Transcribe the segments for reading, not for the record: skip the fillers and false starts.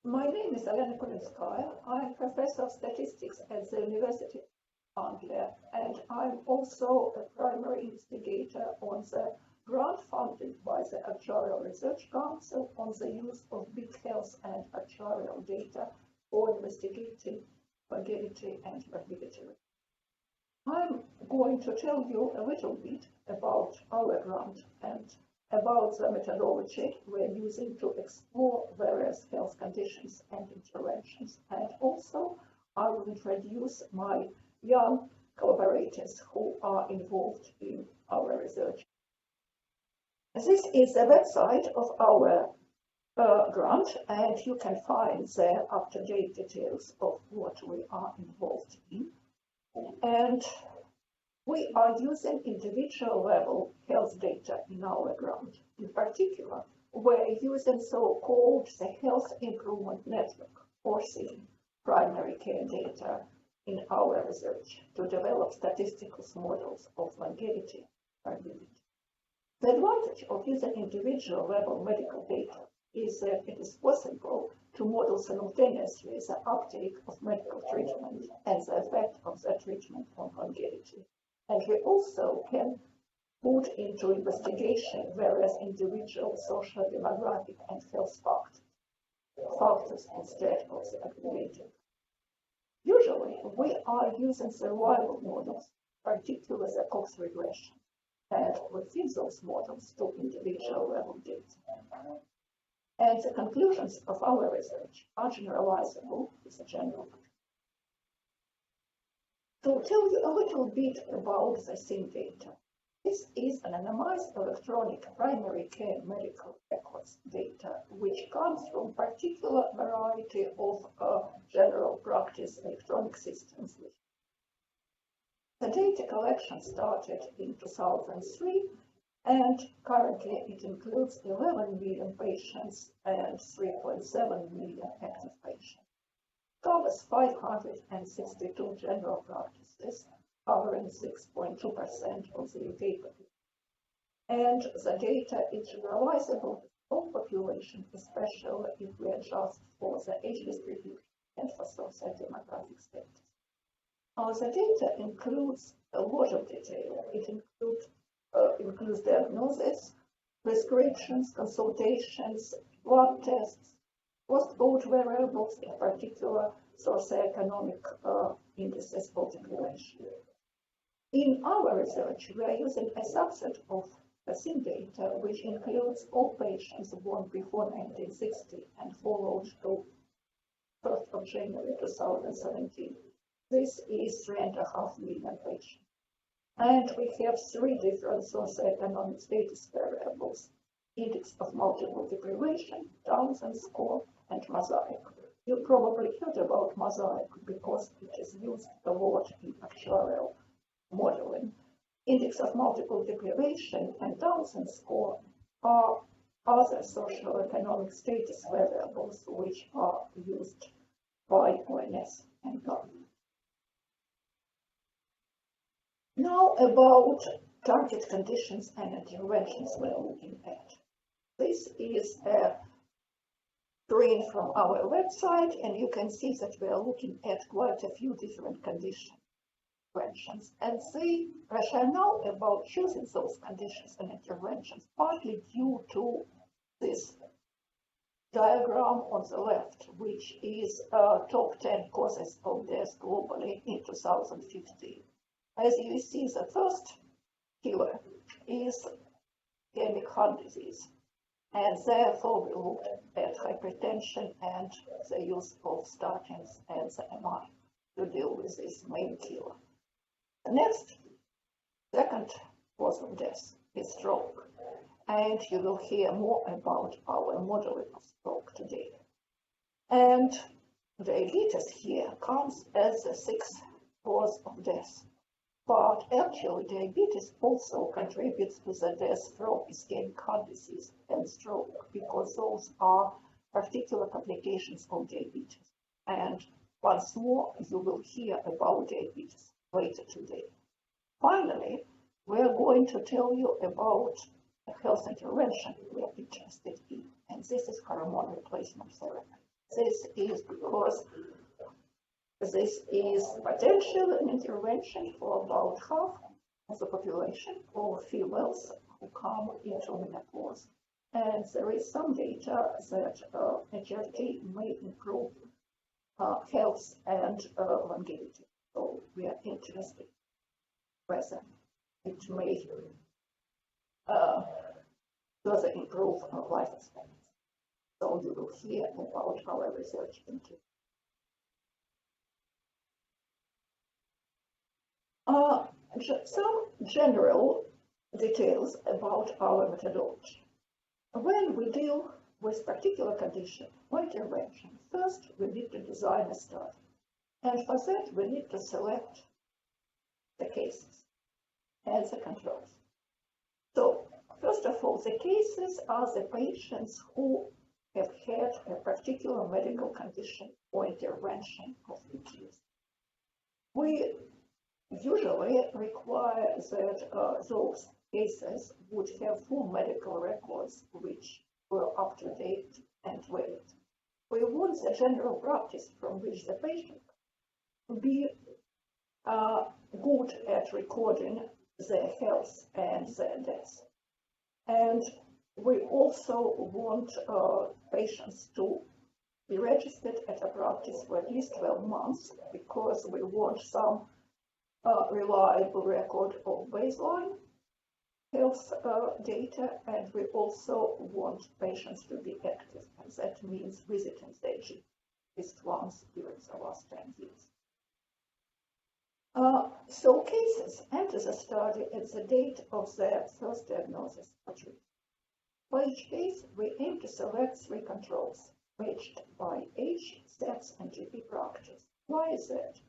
My name is Elena Kulinskaya. I'm professor of statistics at the University of Anglia, and I'm also a primary investigator on the grant funded by the Actuarial Research Council on the use of big health and actuarial data for investigating longevity and morbidity. I'm going to tell you a little bit about our grant and about the methodology we're using to explore various health conditions and interventions. And also, I will introduce my young collaborators who are involved in our research. This is the website of our grant, and you can find there up-to-date details of what we are involved in. And we are using individual level health data in our grant. In particular, we're using so-called the Health Improvement Network, or SIN, primary care data in our research to develop statistical models of longevity and morbidity. The advantage of using individual level medical data is that it is possible to model simultaneously the uptake of medical treatment and the effect of that treatment on longevity. And we also can put into investigation various individual social, demographic, and health factors instead of the aggregated. Usually, we are using survival models, particularly the Cox regression, and we feed those models to individual level data. And the conclusions of our research are generalizable with the general. To tell you a little bit about the SIN data, this is anonymized electronic primary care medical records data, which comes from particular variety of general practice electronic systems. The data collection started in 2003, and currently it includes 11 million patients and 3.7 million active patients. Covers 562 general practices, covering 6.2% of the UK population. And the data is generalizable to all population, especially if we adjust for the age distribution and for socio-demographic status. The data includes a lot of detail. It includes diagnosis, prescriptions, consultations, blood tests, post-vote variables, in particular socioeconomic indices of the population. In our research, we are using a subset of the SIN data, which includes all patients born before 1960 and followed to 1st of January 2017. This is 3.5 million patients. And we have three different socioeconomic status variables: index of multiple deprivation, Townsend score, and mosaic. You probably heard about mosaic because it is used a lot in actuarial modeling. Index of multiple deprivation and Townsend score are other socioeconomic status variables which are used by ONS and government. Now about target conditions and interventions we are looking at. This is a screen from our website, and you can see that we are looking at quite a few different conditions interventions. And the rationale about choosing those conditions and interventions partly due to this diagram on the left, which is top 10 causes of death globally in 2015. As you see, the first killer is ischemic heart disease, and therefore we looked at hypertension and the use of statins and the MI to deal with this main killer. The next, second cause of death is stroke, and you will hear more about our modeling of stroke today. And diabetes here comes as the sixth cause of death. But actually, diabetes also contributes to the death from ischemic heart disease and stroke, because those are particular complications of diabetes. And once more, you will hear about diabetes later today. Finally, we are going to tell you about a health intervention we are interested in, and this is hormone replacement therapy. This is because this is potentially an intervention for about half of the population of females who come into menopause. And there is some data that HRT may improve health and longevity. So we are interested whether it may further improve life expectancy. So you will hear about our research into. Some general details about our methodology. When we deal with particular condition or intervention, first we need to design a study. And for that, we need to select the cases and the controls. So, first of all, the cases are the patients who have had a particular medical condition or intervention of interest. We usually require that those cases would have full medical records which were up to date and valid. We want the general practice from which the patient be good at recording their health and their death. And we also want patients to be registered at a practice for at least 12 months because we want some reliable record of baseline health data, and we also want patients to be active, and that means visiting the GP at least once during the last 10 years. So cases enter the study at the date of their first diagnosis or treatment. For each case, we aim to select 3 controls, matched by age, sex, and GP practice. Why is that?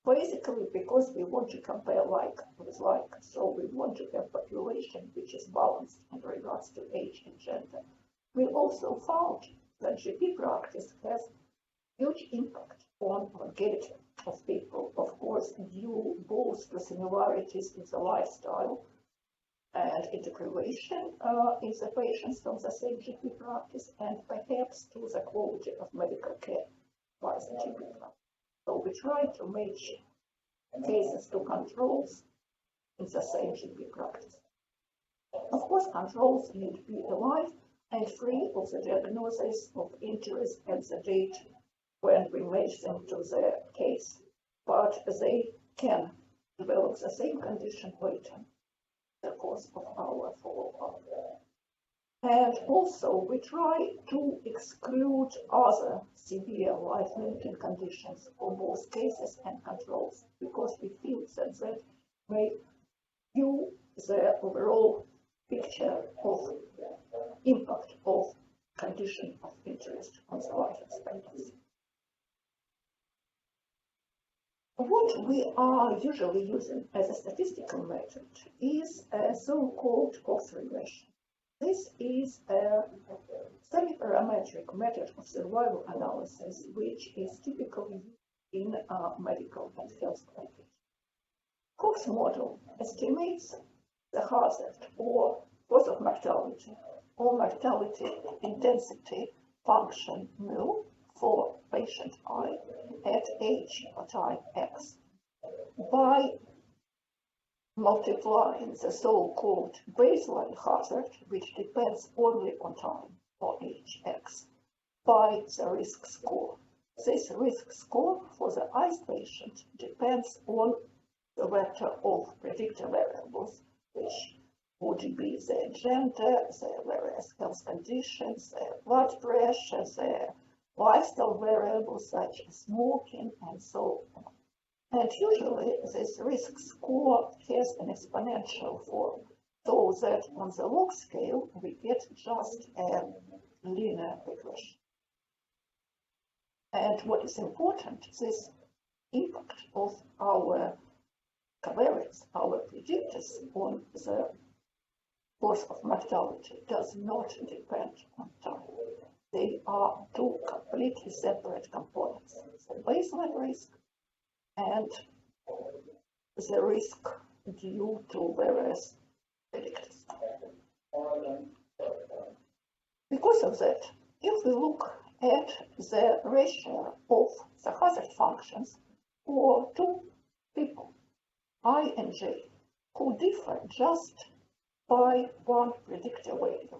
Basically, because we want to compare like with like, so we want to have population which is balanced in regards to age and gender. We also found that GP practice has huge impact on longevity of people, of course, due both to similarities in the lifestyle and integration in the patients from the same GP practice, and perhaps to the quality of medical care by the GP practice. So we try to match cases to controls in the same GP practice. Of course, controls need to be alive and free of the diagnosis of interest and the date when we match them to the case, but they can develop the same condition later in the course of our follow-up. And also, we try to exclude other severe life-limiting conditions for both cases and controls, because we feel that may view the overall picture of impact of condition of interest on the life expectancy. What we are usually using as a statistical method is a so-called Cox regression. This is a semi-parametric method of survival analysis, which is typically used in medical and health applications. Cox model estimates the hazard or cause of mortality or mortality intensity function mu for patient I at age or time X by multiplying the so-called baseline hazard, which depends only on time or age X, by the risk score. This risk score for the ICE patient depends on the vector of predictor variables, which would be their gender, their various health conditions, their blood pressure, their lifestyle variables such as smoking, and so on. And usually this risk score has an exponential form, so that on the log scale we get just a linear regression. And what is important, this impact of our covariates, our predictors on the course of mortality does not depend on time. They are 2 completely separate components, the baseline risk and the risk due to various predictors. Because of that, if we look and the ratio of the hazard functions for two people, I and J, who differ just by one predictor value,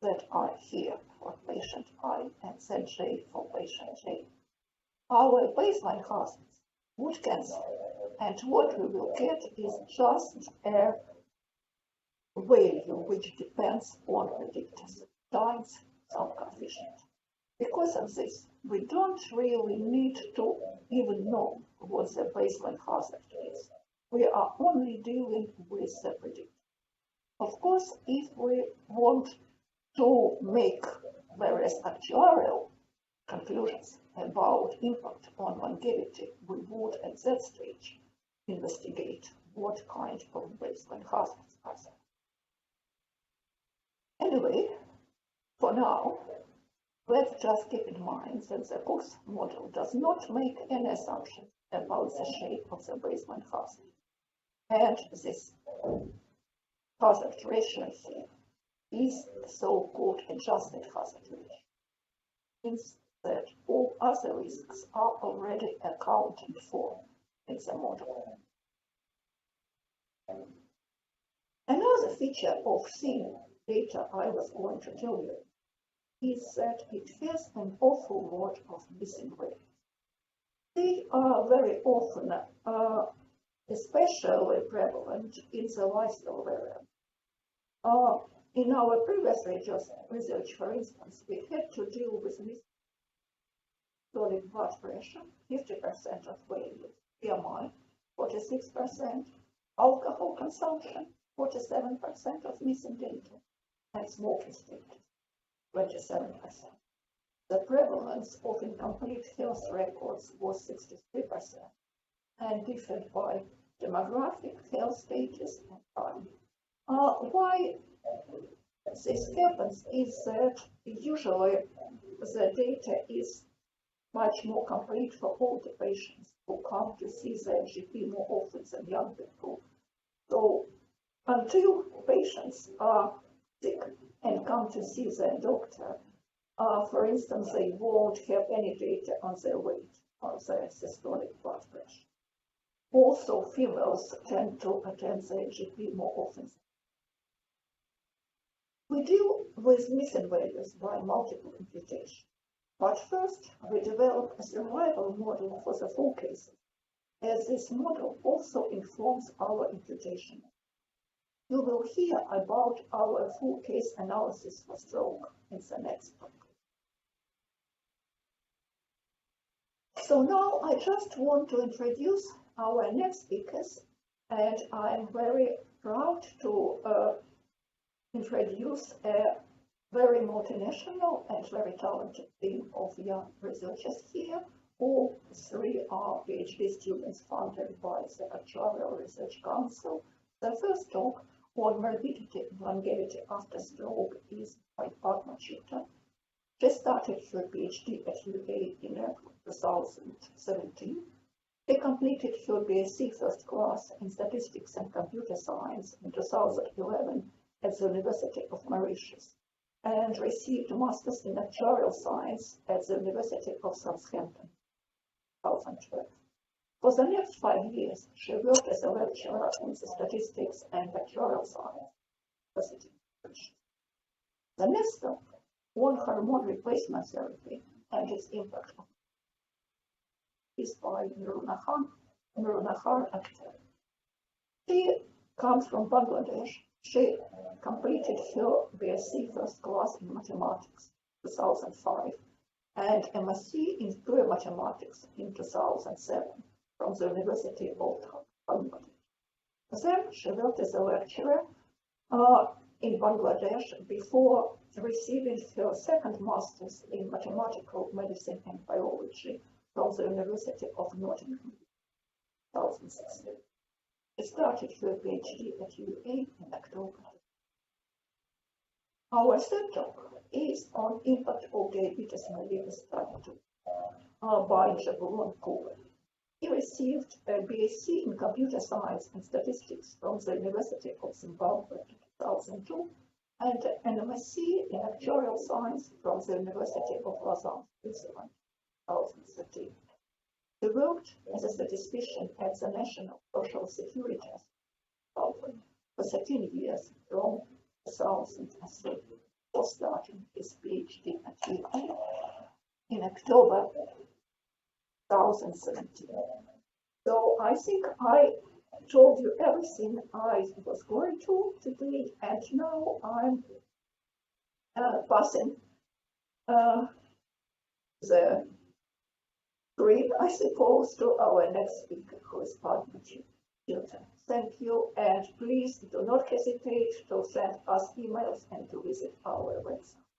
that I here for patient I and then J for patient J. Our baseline hazards would cancel, and what we will get is just a value which depends on predictors times some coefficient. Because of this, we don't really need to even know what the baseline hazard is. We are only dealing with the predictor. Of course, if we want to make various actuarial conclusions about impact on longevity, we would at that stage investigate what kind of baseline hazards are there. Anyway, for now, let's just keep in mind that the Cox model does not make any assumptions about the shape of the baseline hazard. And this hazard ratio here is the so-called adjusted hazard ratio. It means that all other risks are already accounted for in the model. Another feature of thin data I was going to tell you is that it has an awful lot of missing values. They are very often especially prevalent in the lifestyle variant. In our previous research, for instance, we had to deal with systolic blood pressure, 50% of values, BMI, 46%, alcohol consumption, 47% of missing data, and smoking status, 27%. The prevalence of incomplete health records was 63% and differed by demographic, health status, and time. Why this happens is that usually the data is much more complete for older patients who come to see their GP more often than young people. So until patients are sick and come to see their doctor, for instance, they won't have any data on their weight or their systolic blood pressure. Also, females tend to attend their GP more often. We deal with missing values by multiple imputation. But first, we develop a survival model for the full cases, as this model also informs our imputation. You will hear about our full case analysis for stroke in the next talk. So now I just want to introduce our next speakers, and I'm very proud to introduce a very multinational and very talented team of young researchers here. All three are PhD students funded by the Actuarial Research Council. The first talk on morbidity and longevity after stroke is by Padma Chutta. She started her PhD at UA in 2017. She completed her BSc first class in statistics and computer science in 2011 at the University of Mauritius and received a master's in actuarial science at the University of Southampton, 2012. For the next 5 years, she worked as a lecturer in the statistics and actuarial science university. The next talk on hormone replacement therapy and its impact is by Nurunahar Akhtar. She comes from Bangladesh. She completed her BSc first class in mathematics in 2005 and MSc in pure mathematics in 2007 from the University of Bangladesh. Then she worked as a lecturer in Bangladesh before receiving her second master's in mathematical medicine and biology from the University of Nottingham, 2016. She started her PhD at UA in October. Our third talk is on impact of diabetes mellitus type 2 by Jabulon Kobe. He received a BSc in computer science and statistics from the University of Zimbabwe in 2002 and an MSc in actuarial science from the University of Lausanne Switzerland, 2013. He worked as a statistician at the National Social Security Authority for 13 years from 2003 before starting his PhD at UT in October 2017. So I think I told you everything I was going to today, and now I'm passing the screen, I suppose, to our next speaker, who is Partner Chilton. Thank you, and please do not hesitate to send us emails and to visit our website.